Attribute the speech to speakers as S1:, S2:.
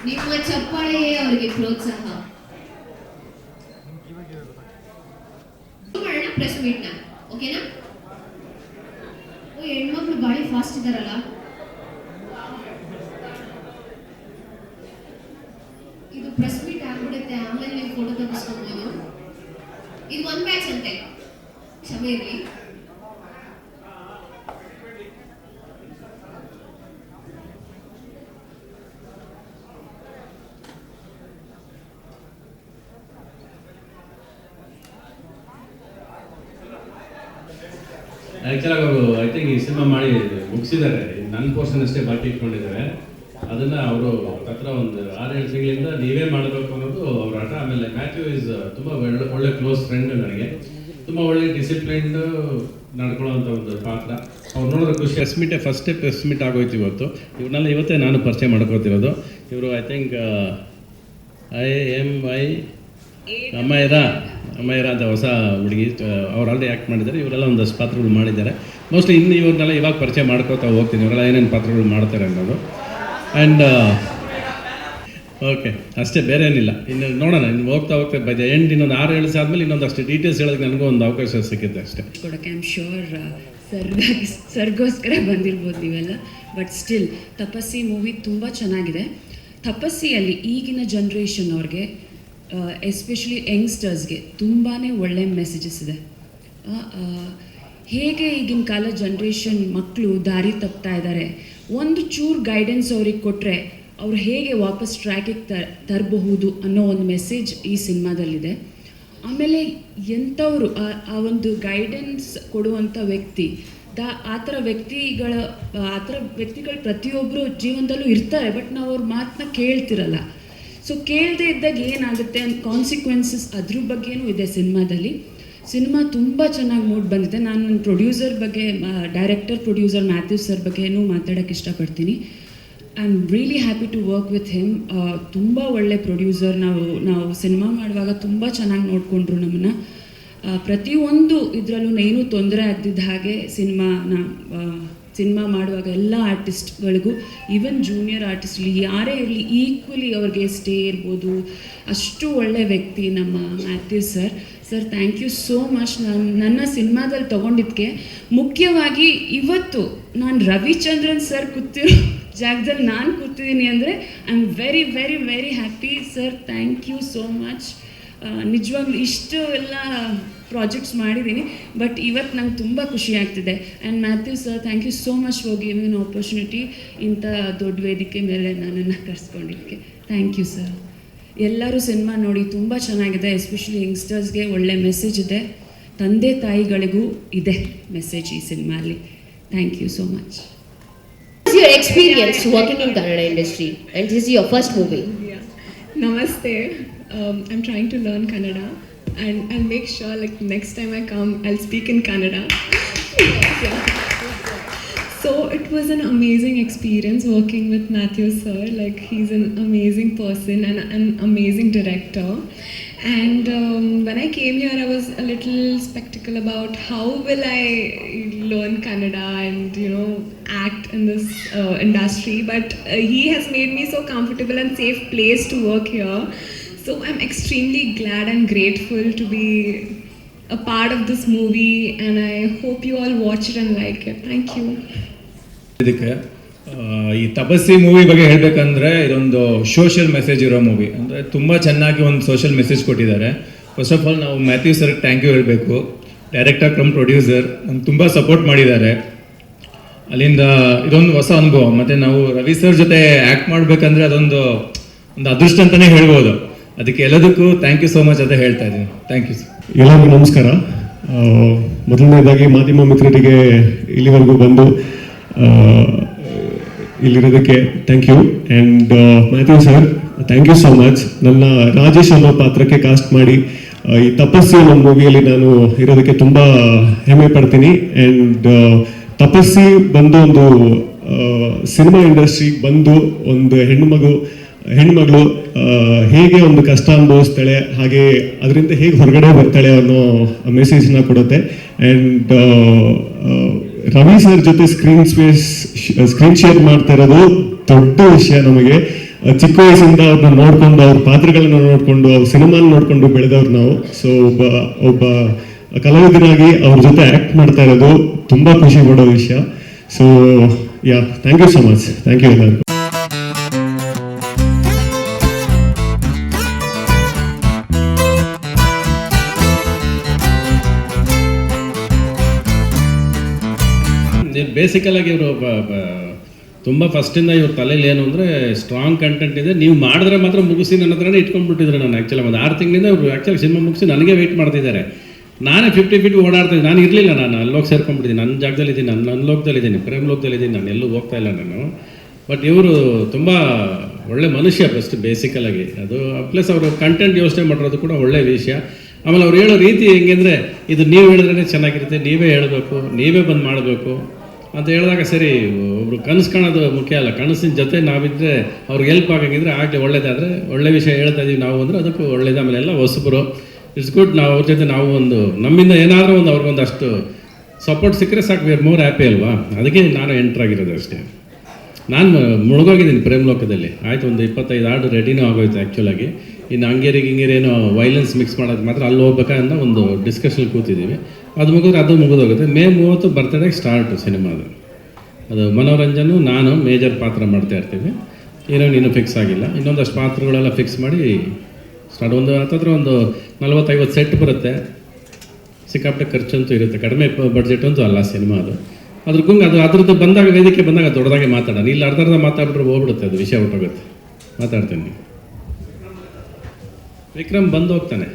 S1: ನಿಮ್ಮ ಚಪ್ಪಾಳೆಯೇ ಅವರಿಗೆ ಪ್ರೋತ್ಸಾಹ. ಮಾಡೋಣ ಪ್ರೆಸ್ ಮೀಟ್ನ, ಓಕೆನಾ? ಹೆಣ್ಮಕ್ಳು ಬಾಡಿ ಫಾಸ್ಟ್ ಇದಾರಲ್ಲ. ಇದು ಪ್ರೆಸ್ ಮೀಟ್ ಆಗ್ಬಿಡುತ್ತೆ, ಆಮೇಲೆ ನೀವು ಫೋಟೋ ತೆಗೆಸ್ಕೋಬಹುದು. ಇದು ಒನ್ ಬ್ಯಾಚ್ ಅಂತೆ, ಕ್ಷಮೆ ಇರಲಿ.
S2: ಆ್ಯಕ್ಚುಲಾಗಿ ಅವರು ಐ ಥಿಂಕ್ ಈ ಸಿನಿಮಾ ಮಾಡಿ ಮುಗಿಸಿದ್ದಾರೆ, ನನ್ನ ಪೋರ್ಷನ್ ಅಷ್ಟೇ ಬಾಕಿ ಇಟ್ಕೊಂಡಿದ್ದಾರೆ. ಅದನ್ನು ಅವರು ಹತ್ರ ಒಂದು 6-7 ತಿಂಗಳಿಂದ ನೀವೇ ಮಾಡಬೇಕು ಅನ್ನೋದು ಅವ್ರ ಆಟ. ಆಮೇಲೆ ಮ್ಯಾಥ್ಯೂ ಈಸ್ ತುಂಬ ಒಳ್ಳೆ ಕ್ಲೋಸ್ ಫ್ರೆಂಡ್ ನನಗೆ, ತುಂಬ ಒಳ್ಳೆ ಡಿಸಿಪ್ಲಿನ್ಡ್ ನಡ್ಕೊಳ್ಳೋಂಥ ಒಂದು ಪಾತ್ರ. ಅವ್ರು ನೋಡಿದ್ರೆ ಖುಷಿ. ಫಸ್ಟೇ ಪ್ರೆಸ್ ಮೀಟ್ ಆಗೋಯ್ತು ಇವತ್ತು. ಇವ್ರನ್ನೆಲ್ಲ ಇವತ್ತೇ ನಾನು ಪರಿಚಯ ಮಾಡ್ಕೋತಿರೋದು. ಇವರು ಐ ಥಿಂಕ್ ಅಮ್ಮಯ್ಯರ ಅಂತ ಹೊಸ ಹುಡುಗಿ, ಅವ್ರು ಆಲ್ರೆಡಿ ಆ್ಯಕ್ಟ್ ಮಾಡಿದ್ದಾರೆ. ಇವರೆಲ್ಲ ಒಂದಷ್ಟು ಪಾತ್ರಗಳು ಮಾಡಿದ್ದಾರೆ. ಮೋಸ್ಟ್ಲಿ ಇನ್ನು ಇವ್ರನ್ನೆಲ್ಲ ಇವಾಗ ಪರಿಚಯ ಮಾಡ್ಕೋತಾ ಹೋಗ್ತೀನಿ, ಇವರೆಲ್ಲ ಏನೇನು ಪಾತ್ರಗಳು ಮಾಡ್ತಾರೆ ಅನ್ನೋದು. ಆ್ಯಂಡ್ ಓಕೆ, ಅಷ್ಟೇ, ಬೇರೆ ಏನಿಲ್ಲ. ಇನ್ನು ನೋಡೋಣ, ಇನ್ನು ಹೋಗ್ತಾ ಎಂಡ್ ಇನ್ನೊಂದು 6 ದಿವಸ ಆದಮೇಲೆ ಇನ್ನೊಂದಷ್ಟು ಡೀಟೇಲ್ಸ್ ಹೇಳೋಕ್ಕೆ ನನಗೂ ಒಂದು ಅವಕಾಶ ಸಿಗುತ್ತೆ ಅಷ್ಟೇ.
S3: ಕೊಡೋಕ್ಕೆ ಐ ಆಮ್ ಶ್ಯೂರ್ ಸರ್ಗೋಸ್ಕರ ಬಂದಿರ್ಬೋದು ನೀವೆಲ್ಲ. ಬಟ್ ಸ್ಟಿಲ್ ತಪಸ್ಸಿ ಮೂವಿ ತುಂಬ ಚೆನ್ನಾಗಿದೆ. ತಪಸ್ಸಿಯಲ್ಲಿ ಈಗಿನ ಜನ್ರೇಷನ್ ಅವ್ರಿಗೆ, ಎಸ್ಪೆಷಲಿ ಯಂಗ್ಸ್ಟರ್ಸ್ಗೆ ತುಂಬಾ ಒಳ್ಳೆ ಮೆಸೇಜಸ್ ಇದೆ. ಹೇಗೆ ಈಗಿನ ಕಾಲ ಜನ್ರೇಷನ್ ಮಕ್ಕಳು ದಾರಿ ತಪ್ತಾ ಇದ್ದಾರೆ, ಒಂದು ಚೂರು ಗೈಡೆನ್ಸ್ ಅವ್ರಿಗೆ ಕೊಟ್ಟರೆ ಅವ್ರು ಹೇಗೆ ವಾಪಸ್ ಟ್ರ್ಯಾಕಿಗೆ ತರಬಹುದು ಅನ್ನೋ ಒಂದು ಮೆಸೇಜ್ ಈ ಸಿನಿಮಾದಲ್ಲಿದೆ. ಆಮೇಲೆ ಎಂಥವರು ಆ ಒಂದು ಗೈಡೆನ್ಸ್ ಕೊಡುವಂಥ ವ್ಯಕ್ತಿ, ಆ ಥರ ವ್ಯಕ್ತಿಗಳು ಪ್ರತಿಯೊಬ್ಬರು ಜೀವನದಲ್ಲೂ ಇರ್ತಾರೆ. ಬಟ್ ನಾವು ಅವ್ರ ಮಾತನ್ನ ಕೇಳ್ತಿರಲ್ಲ. ಸೊ ಕೇಳದೇ ಇದ್ದಾಗ ಏನಾಗುತ್ತೆ ಅಂತ ಕಾನ್ಸಿಕ್ವೆನ್ಸಸ್ ಅದ್ರ ಬಗ್ಗೆನೂ ಇದೆ ಸಿನಿಮಾದಲ್ಲಿ. ಸಿನಿಮಾ ತುಂಬ ಚೆನ್ನಾಗಿ ಮೂಡ್ ಬಂದಿದೆ. ನಾನು ನನ್ನ ಪ್ರೊಡ್ಯೂಸರ್ ಬಗ್ಗೆ, ಡೈರೆಕ್ಟರ್ ಪ್ರೊಡ್ಯೂಸರ್ ಮ್ಯಾಥ್ಯೂ ಸರ್ ಬಗ್ಗೆನೂ ಮಾತಾಡೋಕ್ಕೆ ಇಷ್ಟಪಡ್ತೀನಿ. I am really happy to work with him. ತುಂಬ ಒಳ್ಳೆ ಪ್ರೊಡ್ಯೂಸರ್. ನಾವು ಸಿನಿಮಾ ಮಾಡುವಾಗ ತುಂಬ ಚೆನ್ನಾಗಿ ನೋಡಿಕೊಂಡ್ರು ನಮ್ಮನ್ನು. ಪ್ರತಿಯೊಂದು ಇದರಲ್ಲೂ ಏನೂ ತೊಂದರೆ ಆಗ್ದಿದ್ದ ಹಾಗೆ ಸಿನಿಮಾ ಮಾಡುವಾಗ ಎಲ್ಲ ಆರ್ಟಿಸ್ಟ್ಗಳಿಗೂ, ಈವನ್ ಜೂನಿಯರ್ ಆರ್ಟಿಸ್ಟ್ಲಿ ಯಾರೇ ಇರಲಿ, ಈಕ್ವಲಿ ಅವ್ರಿಗೆ ಸ್ಟೇ ಇರ್ಬೋದು. ಅಷ್ಟು ಒಳ್ಳೆ ವ್ಯಕ್ತಿ ನಮ್ಮ Mathew sir. Sir, thank you so much. ನನ್ನ ಸಿನಿಮಾದಲ್ಲಿ ತೊಗೊಂಡಿದ್ದಕ್ಕೆ. ಮುಖ್ಯವಾಗಿ ಇವತ್ತು ನಾನು ರವಿಚಂದ್ರನ್ ಸರ್ ಕೂತಿರೋ ಜಾಗದಲ್ಲಿ ನಾನು ಕೂತಿದ್ದೀನಿ ಅಂದರೆ I am very very very happy. Sir, thank you so much. ನಿಜವಾಗ್ಲೂ ಇಷ್ಟು ಎಲ್ಲ ಪ್ರಾಜೆಕ್ಟ್ಸ್ ಮಾಡಿದ್ದೀನಿ, ಬಟ್ ಇವತ್ತು ನಂಗೆ ತುಂಬ ಖುಷಿ ಆಗ್ತಿದೆ. And Mathew sir, thank you so much for giving an opportunity. ಇಂಥ ದೊಡ್ಡ ವೇದಿಕೆ ಮೇಲೆ ನನ್ನನ್ನು ಕರೆಸ್ಕೊಂಡಿದ್ದಕ್ಕೆ ಥ್ಯಾಂಕ್ ಯು ಸರ್. ಎಲ್ಲರೂ ಸಿನಿಮಾ ನೋಡಿ, ತುಂಬ ಚೆನ್ನಾಗಿದೆ. ಎಸ್ಪೆಷಲಿ ಯಂಗ್ಸ್ಟರ್ಸ್ಗೆ ಒಳ್ಳೆ ಮೆಸೇಜ್ ಇದೆ. ತಂದೆ ತಾಯಿಗಳಿಗೂ ಇದೆ ಮೆಸೇಜ್ ಈ ಸಿನಿಮಾಲಿ. Thank you so much.
S1: What's your experience working in Kannada industry, and this is your first movie?
S4: Yeah. Namaste. I'm trying to learn Kannada, and I'll make sure like next time I come I'll speak in Kannada. Yeah. So it was an amazing experience working with Matthew sir. Like, he's an amazing person and an amazing director. And when I came here, I was a little skeptical about how will I learn Kannada and, you know, act in this industry. But he has made me so comfortable and safe place to work here. So I'm extremely glad and grateful to be a part of this movie, and I hope you all watch it and like it. Thank you.
S5: ಇದಕ್ಕೆ ಈ ತಪಸ್ಸಿ movie ಬಗ್ಗೆ ಹೇಳಬೇಕಂದ್ರೆ ಇದೊಂದು social message ಇರೋ movie. ಅಂದರೆ ತುಂಬ ಚೆನ್ನಾಗಿ ಒಂದು ಸೋಷಿಯಲ್ ಮೆಸೇಜ್ ಕೊಟ್ಟಿದ್ದಾರೆ. ಫಸ್ಟ್ ಆಫ್ ಆಲ್ ನಾವು ಮ್ಯಾಥ್ಯೂ ಸರ್ಗೆ ಥ್ಯಾಂಕ್ ಯು ಹೇಳಬೇಕು. ಡೈರೆಕ್ಟರ್ ಕಮ್ ಪ್ರೊಡ್ಯೂಸರ್ ನಮ್ಗೆ ತುಂಬ ಸಪೋರ್ಟ್ ಮಾಡಿದ್ದಾರೆ. ಅಲ್ಲಿಂದ ಇದೊಂದು ಹೊಸ ಅನುಭವ. ಮತ್ತು ನಾವು ರವಿ ಸರ್ ಜೊತೆ ಆ್ಯಕ್ಟ್ ಮಾಡಬೇಕಂದ್ರೆ ಅದೊಂದು ಅದೃಷ್ಟ ಅಂತಲೇ ಹೇಳ್ಬೋದು. ಅದಕ್ಕೆ ಎಲ್ಲದಕ್ಕೂ ಥ್ಯಾಂಕ್ ಯು ಸೋ ಮಚ್ ಅಂತ ಹೇಳ್ತಾ ಇದ್ದೀನಿ. Thank you sir.
S6: ಎಲ್ಲರಿಗೂ ನಮಸ್ಕಾರ. ಮೊದಲನೇದಾಗಿ ಮಾಧ್ಯಮ ಮಿತ್ರರಿಗೆ ಇಲ್ಲಿವರೆಗೂ ಬಂದು ಇಲ್ಲಿರೋದಕ್ಕೆ thank you. And Mathew sir, thank you so much. ನನ್ನ ರಾಜೇಶ್ ಅನ್ನೋ ಪಾತ್ರಕ್ಕೆ ಕಾಸ್ಟ್ ಮಾಡಿ ಈ ತಪಸ್ಸಿ ಅನ್ನೋ ಮೂವಿಯಲ್ಲಿ ನಾನು ಇರೋದಕ್ಕೆ ತುಂಬ ಹೆಮ್ಮೆ ಪಡ್ತೀನಿ. ಆ್ಯಂಡ್ ತಪಸ್ಸಿ ಬಂದು ಒಂದು ಸಿನಿಮಾ ಇಂಡಸ್ಟ್ರಿಗೆ ಬಂದು ಒಂದು ಹೆಣ್ಮಗಳು ಹೇಗೆ ಒಂದು ಕಷ್ಟ ಅನುಭವಿಸ್ತಾಳೆ, ಹಾಗೆ ಅದರಿಂದ ಹೇಗೆ ಹೊರಗಡೆ ಬರ್ತಾಳೆ ಅನ್ನೋ ಮೆಸೇಜ್ನ ಕೊಡುತ್ತೆ. ಆ್ಯಂಡ್ ರವಿ ಸರ್ ಜೊತೆ ಸ್ಕ್ರೀನ್ ಶೇರ್ ಮಾಡ್ತಾ ಇರೋದು ದೊಡ್ಡ ವಿಷಯ ನಮಗೆ. ಚಿಕ್ಕ ವಯಸ್ಸಿಂದ ಅವ್ರನ್ನ ನೋಡ್ಕೊಂಡು ಅವ್ರ ಪಾತ್ರಗಳನ್ನ ನೋಡ್ಕೊಂಡು ಅವ್ರ ಸಿನಿಮಾನ ನೋಡ್ಕೊಂಡು ಬೆಳೆದವ್ರು ನಾವು. ಸೊ ಒಬ್ಬ ಕಲಾವಿದರಾಗಿ ಅವ್ರ ಜೊತೆ ಆ್ಯಕ್ಟ್ ಮಾಡ್ತಾ ಇರೋದು ತುಂಬ ಖುಷಿ ಪಡೋ ವಿಷಯ. So yeah, thank you so much. Thank you ಎಲ್ಲರಿಗೂ.
S2: ಬೇಸಿಕಲಾಗಿ ಇವರು ತುಂಬ ಫಸ್ಟಿಂದ ಇವ್ರ ತಲೆಯಲ್ಲಿ ಏನು ಅಂದರೆ ಸ್ಟ್ರಾಂಗ್ ಕಂಟೆಂಟ್ ಇದೆ, ನೀವು ಮಾಡಿದ್ರೆ ಮಾತ್ರ ಮುಗಿಸಿ ನನ್ನ ಹತ್ರನೇ ಇಟ್ಕೊಂಡ್ಬಿಟ್ಟಿದ್ರು. ನಾನು ಆ್ಯಕ್ಚುಲಿ ಒಂದು 6 ತಿಂಗಳಿಂದ ಅವರು ಆ್ಯಕ್ಚುಲಿ ಸಿನಿಮಾ ಮುಗಿಸಿ ನನಗೆ ವೆಯ್ಟ್ ಮಾಡ್ತಿದ್ದಾರೆ. ನಾನೇ 50 ಫೀಟ್ ಓಡಾಡ್ತಿದ್ದೆ, ನಾನು ಇರಲಿಲ್ಲ, ನಾನು ಅಲ್ಲೋಗಿ ಸೇರ್ಕೊಂಡ್ಬಿಟ್ಟಿದ್ದೀನಿ, ನನ್ನ ಜಾಗದಲ್ಲಿದ್ದೀನಿ, ನನ್ನ ಲೋಕದಲ್ಲಿದ್ದೀನಿ, ಪ್ರೇಮ್ ಲೋಕದಲ್ಲಿದ್ದೀನಿ, ನಾನು ಎಲ್ಲೂ ಹೋಗ್ತಾ ಇಲ್ಲ ನಾನು. ಬಟ್ ಇವರು ತುಂಬ ಒಳ್ಳೆ ಮನುಷ್ಯ ಫಸ್ಟ್ ಬೇಸಿಕಲಾಗಿ, ಅದು ಪ್ಲಸ್ ಅವರು ಕಂಟೆಂಟ್ ಯೋಚನೆ ಮಾಡಿರೋದು ಕೂಡ ಒಳ್ಳೆ ವಿಷಯ. ಆಮೇಲೆ ಅವ್ರು ಹೇಳೋ ರೀತಿ ಹೆಂಗೆಂದರೆ, ಇದು ನೀವು ಹೇಳಿದ್ರೇ ಚೆನ್ನಾಗಿರುತ್ತೆ, ನೀವೇ ಹೇಳಬೇಕು, ನೀವೇ ಬಂದು ಮಾಡಬೇಕು ಅಂತ ಹೇಳಿದಾಗ ಸರಿ. ಒಬ್ರು ಕನಸು ಕಾಣೋದು ಮುಖ್ಯ ಅಲ್ಲ, ಕನಸಿನ ಜೊತೆ ನಾವಿದ್ದರೆ ಅವ್ರಿಗೆ ಹೆಲ್ಪ್ ಆಗಂಗಿದ್ರೆ ಆಗಲಿ, ಒಳ್ಳೇದಾದರೆ ಒಳ್ಳೆ ವಿಷಯ ಹೇಳ್ತಾ ಇದೀವಿ ನಾವು ಅಂದರೆ ಅದಕ್ಕೂ ಒಳ್ಳೇದು. ಆಮೇಲೆ ಎಲ್ಲ ಹೊಸಬರು, ಇಟ್ಸ್ ಗುಡ್. ನಾವು ಅವ್ರ ಜೊತೆ ನಾವು ಒಂದು ನಮ್ಮಿಂದ ಏನಾದರೂ ಒಂದು ಅವ್ರಿಗೊಂದು ಅಷ್ಟು ಸಪೋರ್ಟ್ ಸಿಕ್ಕರೆ ಸಾಕು, ವಿ ಆರ್ ಮೋರ್ ಹ್ಯಾಪಿ ಅಲ್ವಾ. ಅದಕ್ಕೆ ನಾನು ಎಂಟ್ರಾಗಿರೋದು ಅಷ್ಟೇ. ನಾನು ಮುಳುಗೋಗಿದ್ದೀನಿ ಪ್ರೇಮ್ ಲೋಕದಲ್ಲಿ. ಆಯಿತು, ಒಂದು 25 ಹಾಡು ರೆಡಿನೂ ಆಗೋಯ್ತು ಆ್ಯಕ್ಚುಲಾಗಿ. ಇನ್ನು ಹಂಗೇರಿ ಏನೋ ವೈಲೆನ್ಸ್ ಮಿಕ್ಸ್ ಮಾಡೋದು ಮಾತ್ರ ಅಲ್ಲಿ ಹೋಗ್ಬೇಕಂತ ಒಂದು ಡಿಸ್ಕಷನ್ ಕೂತಿದ್ದೀವಿ. ಅದು ಮುಗಿದ್ರೆ ಅದು ಮುಗಿದೋಗುತ್ತೆ. ಮೇ 30 ಬರ್ತಡೇಗೆ ಸ್ಟಾರ್ಟು ಸಿನಿಮಾದು. ಅದು ಮನೋರಂಜನು ನಾನು ಮೇಜರ್ ಪಾತ್ರ ಮಾಡ್ತಾ ಇರ್ತೀವಿ. ಇನ್ನೂ ಫಿಕ್ಸ್ ಆಗಿಲ್ಲ, ಇನ್ನೊಂದಷ್ಟು ಪಾತ್ರಗಳೆಲ್ಲ ಫಿಕ್ಸ್ ಮಾಡಿ ಸ್ಟಾರ್ಟ್. ಒಂದು ಹತ್ತತ್ರ ಒಂದು 40-50 ಸೆಟ್ ಬರುತ್ತೆ. ಸಿಕ್ಕಾಪಟ್ಟೆ ಖರ್ಚಂತೂ ಇರುತ್ತೆ, ಕಡಿಮೆ ಬಡ್ಜೆಟ್ ಅಂತೂ ಅಲ್ಲ ಸಿನಿಮಾ ಅದು. ಅದ್ರದ್ದು ಬಂದಾಗ ವೇದಿಕೆ ಬಂದಾಗ ದೊಡ್ಡದಾಗೆ ಮಾತಾಡೋಣ. ಇಲ್ಲಿ ಅರ್ಧ ಮಾತಾಡ್ಬಿಟ್ರೆ ಹೋಗ್ಬಿಡುತ್ತೆ, ಅದು ವಿಷಯ ಹೊಟ್ಟೋಗುತ್ತೆ. ಮಾತಾಡ್ತೀನಿ. ವಿಕ್ರಮ್ ಬಂದು ಹೋಗ್ತಾನೆ.